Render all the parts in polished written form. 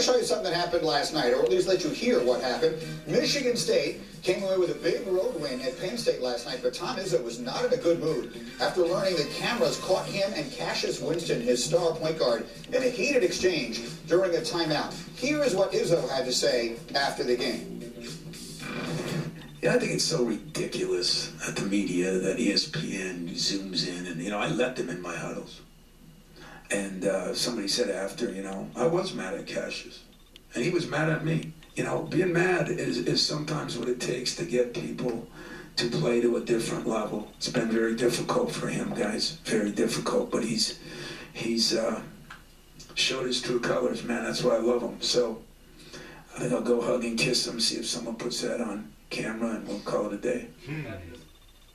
show you something that happened last night, or at least let you hear what happened. Michigan State came away with a big road win at Penn State last night, but Tom Izzo was not in a good mood after learning that cameras caught him and Cassius Winston, his star point guard, in a heated exchange during a timeout. Here is what Izzo had to say after the game. Yeah, I think it's so ridiculous at the media that ESPN zooms in, and I let them in my huddles. And somebody said after, I was mad at Cassius, and he was mad at me. Being mad is sometimes what it takes to get people to play to a different level. It's been very difficult for him, guys, very difficult. But he's showed his true colors, man. That's why I love him. So I think I'll go hug and kiss him, see if someone puts that on camera, and we'll call it a day.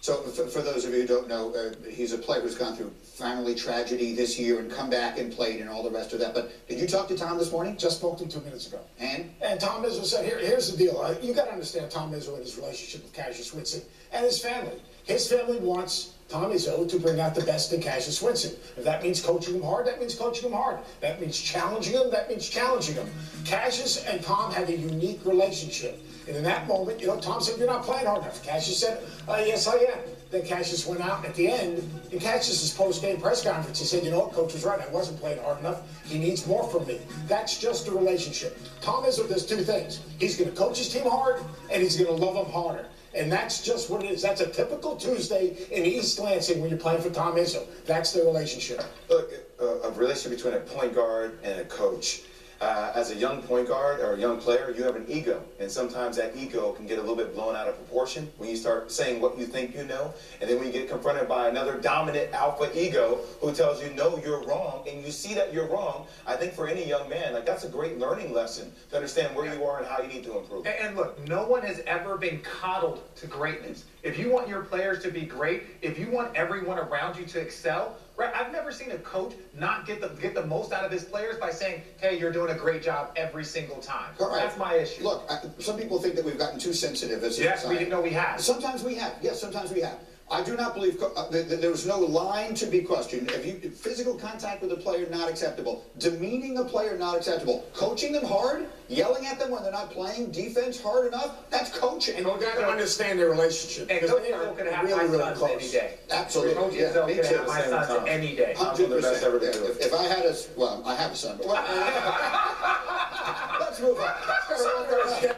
So for those of you who don't know, he's a player who's gone through family tragedy this year and come back and played and all the rest of that. But did you talk to Tom this morning? Just spoke to him 2 minutes ago. And Tom Izzo said, here's the deal. You got to understand Tom Izzo and his relationship with Cassius Winston and his family. His family wants Tom Izzo to bring out the best in Cassius Winston. If that means coaching him hard, that means coaching him hard. That means challenging him, that means challenging him. Cassius and Tom have a unique relationship. And in that moment, Tom said, you're not playing hard enough. Cassius said, yes, I am. Then Cassius went out at the end, in Cassius's post-game press conference, he said, Coach was right, I wasn't playing hard enough. He needs more from me. That's just a relationship. Tom Izzo does two things. He's going to coach his team hard, and he's going to love them harder. And that's just what it is. That's a typical Tuesday in East Lansing when you're playing for Tom Izzo. That's the relationship. Look, a relationship between a point guard and a coach. As a young point guard or a young player, you have an ego, and sometimes that ego can get a little bit blown out of proportion when you start saying what you think you know, and then when you get confronted by another dominant alpha ego who tells you, no, you're wrong, and you see that you're wrong. I think for any young man, that's a great learning lesson to understand where you are and how you need to improve. And look, no one has ever been coddled to greatness. If you want your players to be great, if you want everyone around you to excel, right? I've never seen a coach not get the most out of his players by saying, hey, you're doing a great job every single time. All right. That's my issue. Look, some people think that we've gotten too sensitive as a society. We didn't know we had. Sometimes we have. Yes, sometimes we have. I do not believe there's no line to be questioned. Physical contact with a player, not acceptable. Demeaning a player, not acceptable. Coaching them hard, yelling at them when they're not playing defense hard enough, that's coaching. And you got to understand their relationship. And Coach Izzo could have my sons any day. Absolutely. Coach Izzo could have my sons any day. 100%. If I had I have a son. Let's move on.